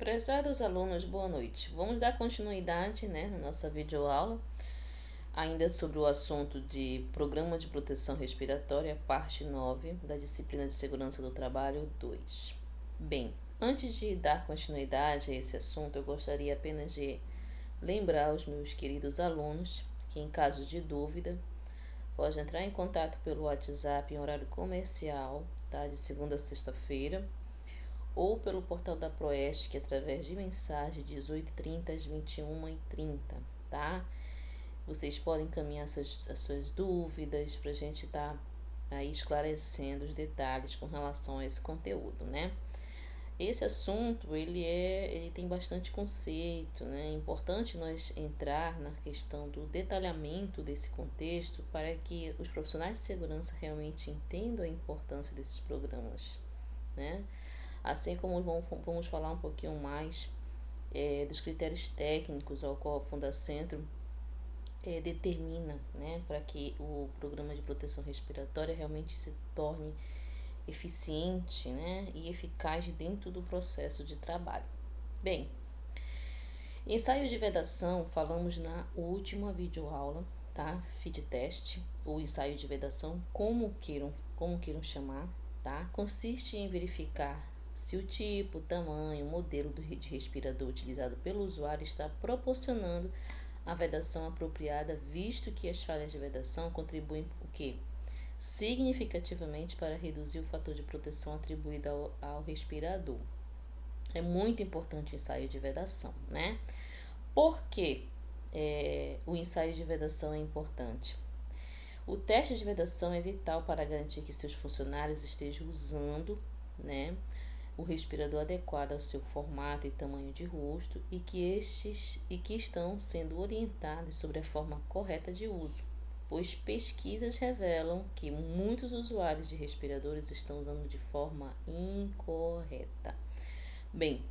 Prezados alunos, boa noite. Vamos dar continuidade, na nossa videoaula, ainda sobre o assunto de Programa de Proteção Respiratória, parte 9, da disciplina de Segurança do Trabalho 2. Bem, antes de dar continuidade a esse assunto, eu gostaria apenas de lembrar aos meus queridos alunos que, em caso de dúvida, pode entrar em contato pelo WhatsApp em horário comercial, tá? De segunda a sexta-feira, ou pelo portal da Proesc através de mensagem 18h30 às 21h30, tá? Vocês podem encaminhar as suas dúvidas para a gente estar aí esclarecendo os detalhes com relação a esse conteúdo, né? Esse assunto, ele tem bastante conceito, né? É importante nós entrar na questão do detalhamento desse contexto para que os profissionais de segurança realmente entendam a importância desses programas, né? Assim como vamos falar um pouquinho mais dos critérios técnicos ao qual a Fundacentro determina, né, para que o programa de proteção respiratória realmente se torne eficiente, né, e eficaz dentro do processo de trabalho. Bem, ensaio de vedação, falamos na última videoaula, tá? Feed test, ou ensaio de vedação, como queiram chamar, tá? Consiste em verificar se o tipo, tamanho, modelo de respirador utilizado pelo usuário está proporcionando a vedação apropriada, visto que as falhas de vedação contribuem o quê? Significativamente para reduzir o fator de proteção atribuído ao respirador. É muito importante o ensaio de vedação, né? Por que o ensaio de vedação é importante? O teste de vedação é vital para garantir que seus funcionários estejam usando, né, o respirador adequado ao seu formato e tamanho de rosto e que estão sendo orientados sobre a forma correta de uso, pois pesquisas revelam que muitos usuários de respiradores estão usando de forma incorreta. Bem,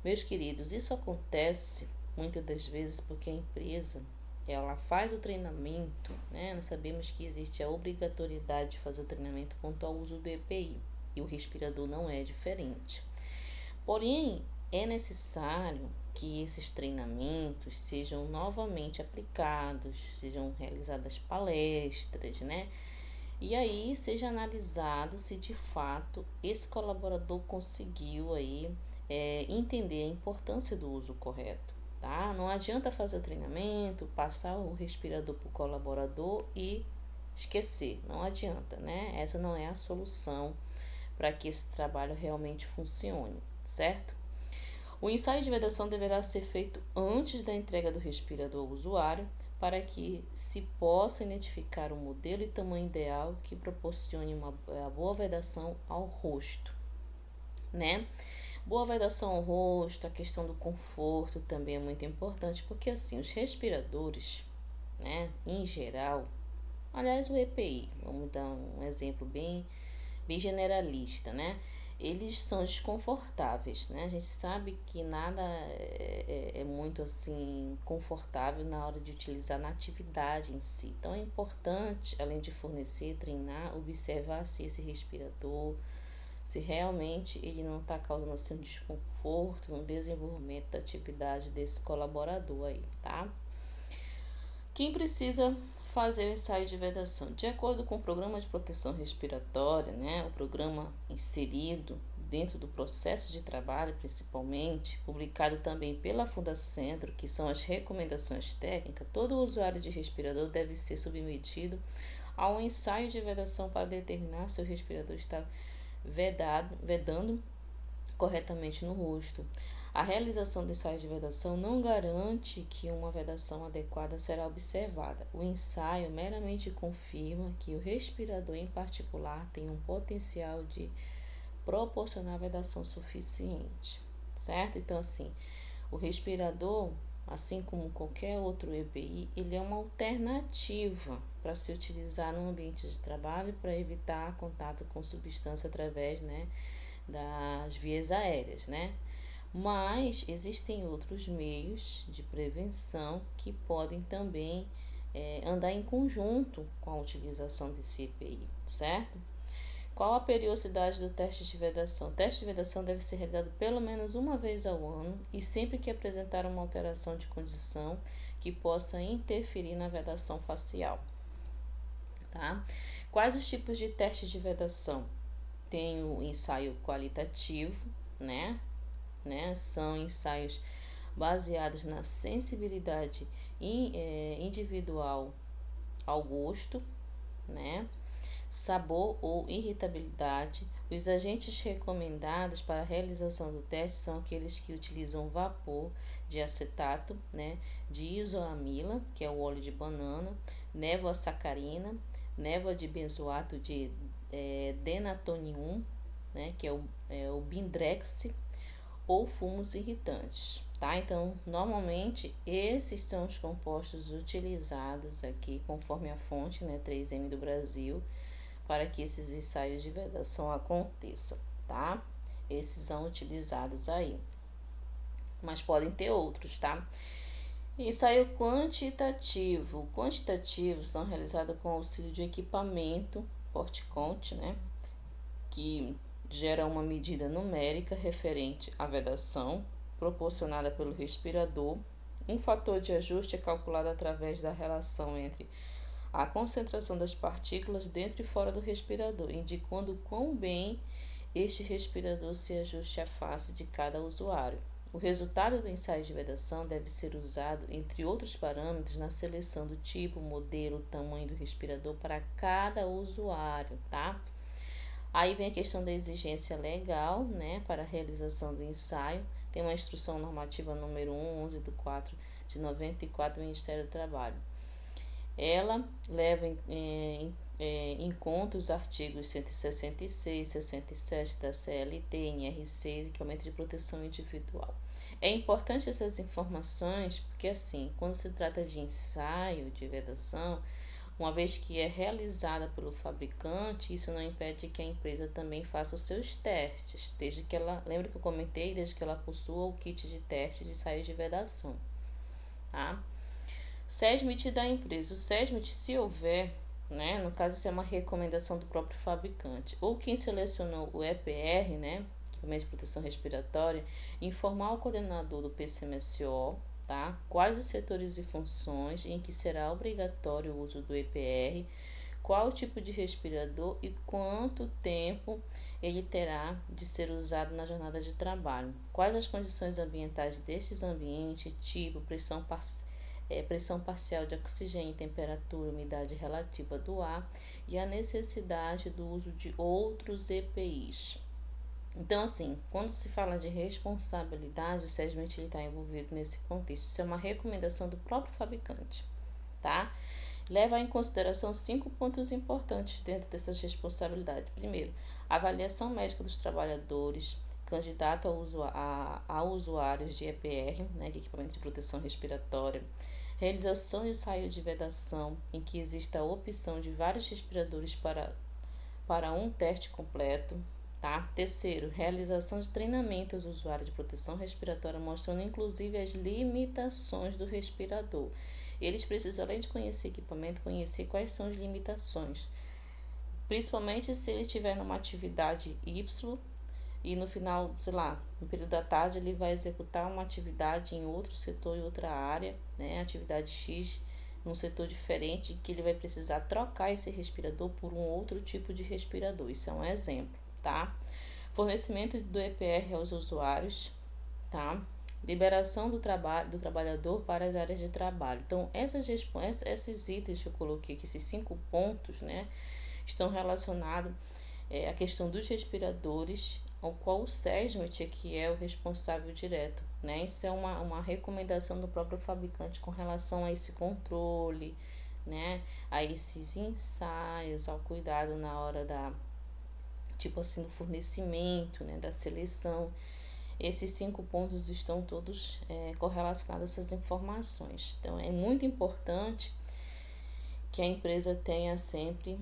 meus queridos, isso acontece muitas das vezes porque a empresa ela faz o treinamento, né? Nós sabemos que existe a obrigatoriedade de fazer o treinamento quanto ao uso do EPI e o respirador não é diferente. Porém, é necessário que esses treinamentos sejam novamente aplicados, sejam realizadas palestras, né? E aí seja analisado se de fato esse colaborador conseguiu aí entender a importância do uso correto, tá? Não adianta fazer o treinamento, passar o respirador para o colaborador e esquecer, não adianta, né? Essa não é a solução para que esse trabalho realmente funcione, certo? O ensaio de vedação deverá ser feito antes da entrega do respirador ao usuário, para que se possa identificar o modelo e tamanho ideal que proporcione uma boa vedação ao rosto, né? Boa vedação ao rosto, a questão do conforto também é muito importante, porque assim, os respiradores, né, em geral, aliás, o EPI, vamos dar um exemplo bem generalista, né? Eles são desconfortáveis, né? A gente sabe que nada é muito assim confortável na hora de utilizar na atividade em si. Então é importante, além de fornecer, treinar, observar se esse respirador, se realmente ele não está causando assim um desconforto no desenvolvimento da atividade desse colaborador aí, tá? Quem precisa fazer o ensaio de vedação? De acordo com o programa de proteção respiratória, né, o programa inserido dentro do processo de trabalho, principalmente, publicado também pela Fundacentro, que são as recomendações técnicas, todo usuário de respirador deve ser submetido a um ensaio de vedação para determinar se o respirador está vedando corretamente no rosto. A realização de ensaios de vedação não garante que uma vedação adequada será observada. O ensaio meramente confirma que o respirador em particular tem um potencial de proporcionar vedação suficiente, certo? Então, assim, o respirador, assim como qualquer outro EPI, ele é uma alternativa para se utilizar no ambiente de trabalho para evitar contato com substância através, né, das vias aéreas, né? Mas existem outros meios de prevenção que podem também andar em conjunto com a utilização desse EPI, certo? Qual a periodicidade do teste de vedação? O teste de vedação deve ser realizado pelo menos uma vez ao ano e sempre que apresentar uma alteração de condição que possa interferir na vedação facial, tá? Quais os tipos de teste de vedação? Tem o ensaio qualitativo, né? São ensaios baseados na sensibilidade individual ao gosto, né? Sabor ou irritabilidade. Os agentes recomendados para a realização do teste são aqueles que utilizam vapor de acetato, né, de isoamila, que é o óleo de banana, névoa sacarina, névoa de benzoato de denatonium, né, que é o Bindrex, ou fumos irritantes, tá? Então, normalmente, esses são os compostos utilizados aqui, conforme a fonte, né, 3M do Brasil, para que esses ensaios de vedação aconteçam, tá? Esses são utilizados aí, mas podem ter outros, tá? Ensaio quantitativo. Quantitativos são realizados com auxílio de equipamento, porte-conte, né? Que gera uma medida numérica referente à vedação, proporcionada pelo respirador. Um fator de ajuste é calculado através da relação entre a concentração das partículas dentro e fora do respirador, indicando quão bem este respirador se ajuste à face de cada usuário. O resultado do ensaio de vedação deve ser usado, entre outros parâmetros, na seleção do tipo, modelo, tamanho do respirador para cada usuário, tá? Aí vem a questão da exigência legal, né, para a realização do ensaio. Tem uma instrução normativa número 11 do 4 de 94 do Ministério do Trabalho. Ela leva em conta os artigos 166, 67 da CLT, NR6, que é o Equipamento de Proteção Individual. É importante essas informações porque, assim, quando se trata de ensaio de vedação, uma vez que é realizada pelo fabricante, isso não impede que a empresa também faça os seus testes, desde que ela, lembra que eu comentei, desde que ela possua o kit de teste de ensaio de vedação, tá? SESMIT da empresa. O SESMIT, se houver, né, no caso isso é uma recomendação do próprio fabricante, ou quem selecionou o EPR, né, Equipamento de Proteção Respiratória, informar o coordenador do PCMSO, tá, quais os setores e funções em que será obrigatório o uso do EPR, qual o tipo de respirador e quanto tempo ele terá de ser usado na jornada de trabalho, quais as condições ambientais destes ambientes, tipo, pressão parcial de oxigênio, temperatura, umidade relativa do ar e a necessidade do uso de outros EPIs. Então, assim, quando se fala de responsabilidade, o SESMIT está envolvido nesse contexto. Isso é uma recomendação do próprio fabricante, tá? Leva em consideração 5 pontos importantes dentro dessas responsabilidades. Primeiro, avaliação médica dos trabalhadores, candidato a usuários de EPR, né, de equipamento de proteção respiratória, realização de ensaio de vedação, em que exista a opção de vários respiradores para um teste completo, tá? Terceiro, realização de treinamento aos usuários de proteção respiratória, mostrando inclusive as limitações do respirador. Eles precisam, além de conhecer equipamento, conhecer quais são as limitações, principalmente se ele estiver numa atividade Y e no final, sei lá, no período da tarde ele vai executar uma atividade em outro setor, em outra área, né, atividade X, num setor diferente, que ele vai precisar trocar esse respirador por um outro tipo de respirador. Isso é um exemplo, tá? Fornecimento do EPR aos usuários, tá? Liberação do trabalhador para as áreas de trabalho. Então, esses itens que eu coloquei aqui, esses 5 pontos, né, estão relacionados à questão dos respiradores, ao qual o SESMIT é que é o responsável direto, né? Isso é uma recomendação do próprio fabricante com relação a esse controle, né? A esses ensaios, ao cuidado na hora tipo assim, do fornecimento, né? Da seleção. Esses 5 pontos estão todos correlacionados a essas informações. Então, é muito importante que a empresa tenha sempre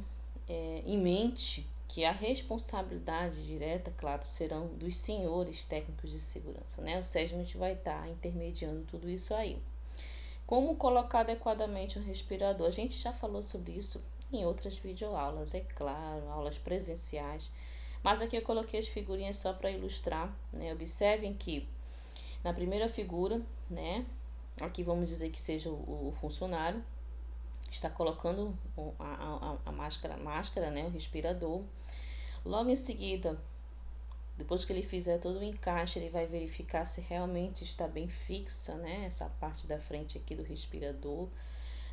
em mente que a responsabilidade direta, claro, serão dos senhores técnicos de segurança, né? O SESMIT vai estar intermediando tudo isso aí. Como colocar adequadamente um respirador? A gente já falou sobre isso em outras videoaulas, é claro, aulas presenciais. Mas aqui eu coloquei as figurinhas só para ilustrar, né? Observem que na primeira figura, né? Aqui vamos dizer que seja o funcionário, está colocando a máscara, né? O respirador. Logo em seguida, depois que ele fizer todo o encaixe, ele vai verificar se realmente está bem fixa, né? Essa parte da frente aqui do respirador.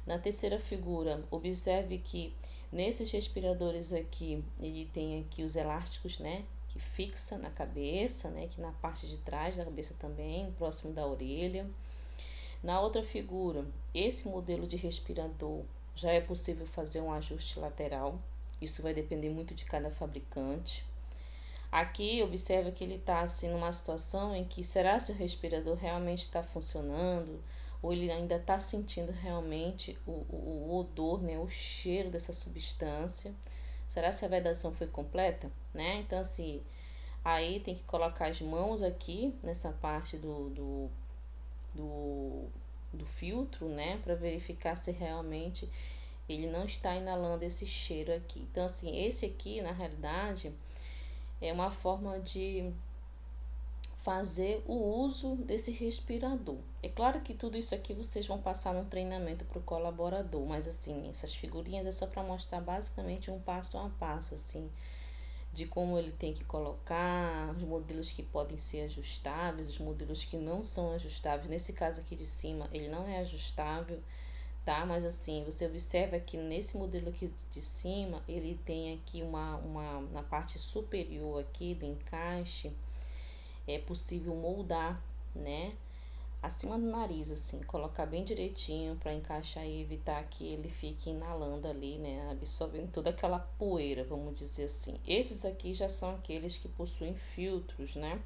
Na terceira figura, observe que nesses respiradores aqui, ele tem aqui os elásticos, né? Que fixa na cabeça, né? Que na parte de trás da cabeça também, próximo da orelha. Na outra figura, esse modelo de respirador já é possível fazer um ajuste lateral. Isso vai depender muito de cada fabricante. Aqui, observa que ele está assim numa situação em que será se o respirador realmente está funcionando ou ele ainda está sentindo realmente o odor, né, o cheiro dessa substância. Será se a vedação foi completa, né? Então, assim, aí tem que colocar as mãos aqui nessa parte do, do filtro, né, para verificar se realmente ele não está inalando esse cheiro aqui. Então, assim, esse aqui, na realidade, é uma forma de fazer o uso desse respirador. É claro que tudo isso aqui vocês vão passar no treinamento para o colaborador, mas assim, essas figurinhas é só para mostrar basicamente um passo a passo, assim, de como ele tem que colocar, os modelos que podem ser ajustáveis, os modelos que não são ajustáveis. Nesse caso aqui de cima, ele não é ajustável, tá? Mas assim, você observa que nesse modelo aqui de cima, ele tem aqui na parte superior aqui do encaixe, é possível moldar, né? Acima do nariz, assim, colocar bem direitinho para encaixar e evitar que ele fique inalando ali, né? Absorvendo toda aquela poeira, vamos dizer assim. Esses aqui já são aqueles que possuem filtros, né?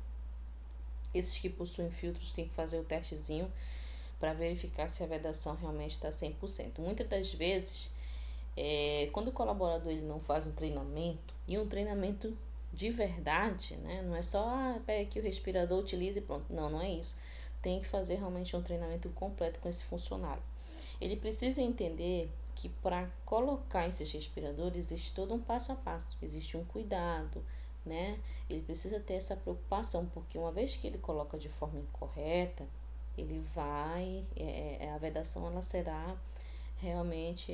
Esses que possuem filtros tem que fazer o testezinho para verificar se a vedação realmente está 100%. Muitas das vezes, quando o colaborador ele não faz um treinamento, e um treinamento de verdade, né? Não é só, pega aqui o respirador, utilize e pronto. Não, não é isso. Tem que fazer realmente um treinamento completo com esse funcionário. Ele precisa entender que para colocar esses respiradores existe todo um passo a passo, existe um cuidado, né? Ele precisa ter essa preocupação, porque uma vez que ele coloca de forma incorreta, ele vai, a vedação ela será realmente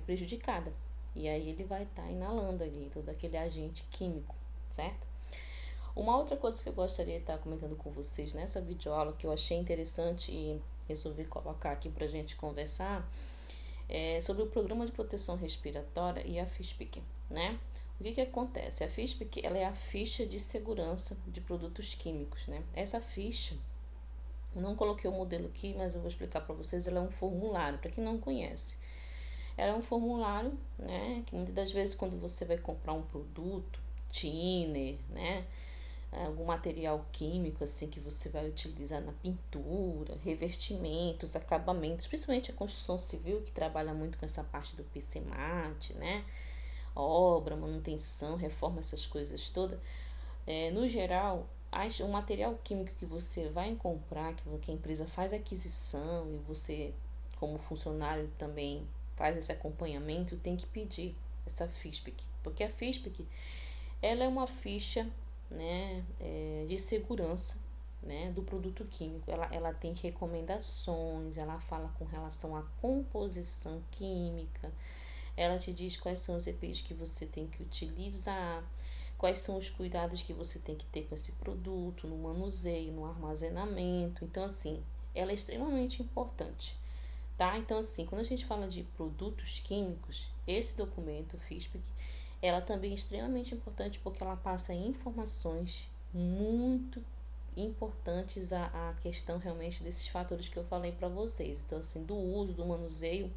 prejudicada. E aí ele vai estar inalando ali todo aquele agente químico, certo? Uma outra coisa que eu gostaria de estar comentando com vocês nessa videoaula que eu achei interessante e resolvi colocar aqui para a gente conversar é sobre o Programa de Proteção Respiratória e a FISPIC, né? O que acontece? A FISPIC ela é a ficha de segurança de produtos químicos, né? Essa ficha, eu não coloquei o modelo aqui, mas eu vou explicar para vocês, ela é um formulário, para quem não conhece. Ela é um formulário, né, que muitas das vezes quando você vai comprar um produto, thinner, né, algum material químico assim que você vai utilizar na pintura, revestimentos, acabamentos, principalmente a construção civil que trabalha muito com essa parte do PCMAT, né, obra, manutenção, reforma, essas coisas todas. No geral, o material químico que você vai comprar, que a empresa faz aquisição e você, como funcionário, também faz esse acompanhamento, tem que pedir essa FISPIC, porque a FISPIC ela é uma ficha, né, de segurança, né, do produto químico. Ela tem recomendações, ela fala com relação à composição química, ela te diz quais são os EPIs que você tem que utilizar, quais são os cuidados que você tem que ter com esse produto, no manuseio, no armazenamento. Então, assim, ela é extremamente importante, tá? Então, assim, quando a gente fala de produtos químicos, esse documento, o FISPIC, ela também é extremamente importante porque ela passa informações muito importantes à questão realmente desses fatores que eu falei para vocês. Então, assim, do uso, do manuseio,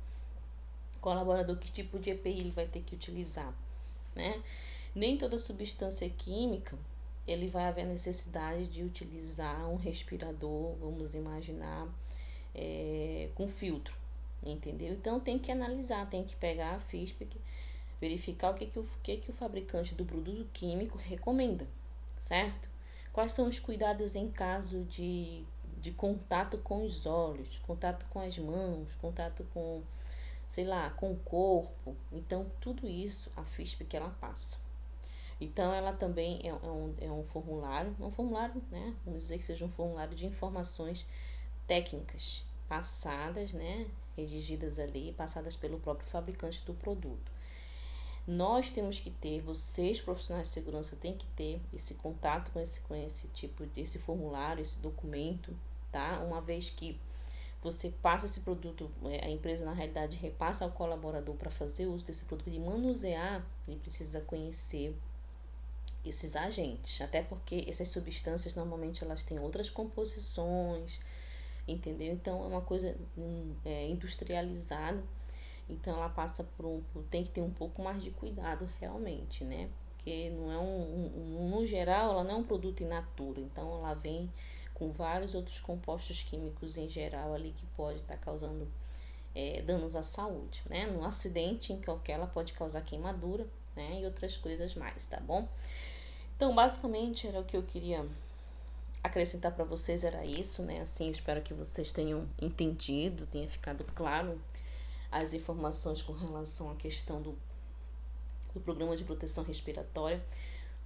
colaborador, que tipo de EPI ele vai ter que utilizar, né? Nem toda substância química ele vai haver necessidade de utilizar um respirador, vamos imaginar, com filtro, entendeu? Então tem que analisar, tem que pegar a FISPIC, verificar o que o fabricante do produto químico recomenda, certo? Quais são os cuidados em caso de contato com os olhos, contato com as mãos, contato com, sei lá, com o corpo. Então, tudo isso a FISP que ela passa. Então, ela também é um formulário, né? Vamos dizer que seja um formulário de informações técnicas passadas, né? Redigidas ali, passadas pelo próprio fabricante do produto. Nós temos que ter, vocês profissionais de segurança têm que ter esse contato com esse tipo desse formulário, esse documento, tá? Uma vez que você passa esse produto, a empresa na realidade repassa ao colaborador para fazer uso desse produto e manusear, ele precisa conhecer esses agentes, até porque essas substâncias normalmente elas têm outras composições, entendeu? Então é uma coisa industrializada, então ela passa tem que ter um pouco mais de cuidado realmente, né? Porque não é no geral ela não é um produto in natura, então ela vem com vários outros compostos químicos em geral ali que pode estar causando danos à saúde, né? No acidente em qualquer ela pode causar queimadura, né? E outras coisas mais, tá bom? Então, basicamente, era o que eu queria acrescentar para vocês, era isso, né? Assim, eu espero que vocês tenham entendido, tenha ficado claro as informações com relação à questão do programa de proteção respiratória.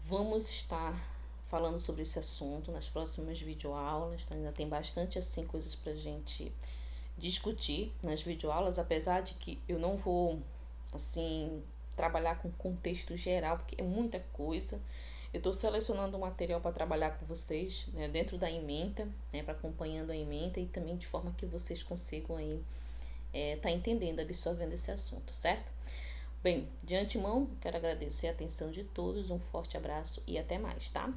Vamos estar falando sobre esse assunto nas próximas videoaulas, tá? Ainda tem bastante, assim, coisas pra gente discutir nas videoaulas, apesar de que eu não vou, assim, trabalhar com contexto geral, porque é muita coisa. Eu estou selecionando o material para trabalhar com vocês, né, dentro da ementa, né, para acompanhando a ementa e também de forma que vocês consigam aí tá entendendo, absorvendo esse assunto, certo? Bem, de antemão, quero agradecer a atenção de todos, um forte abraço e até mais, tá?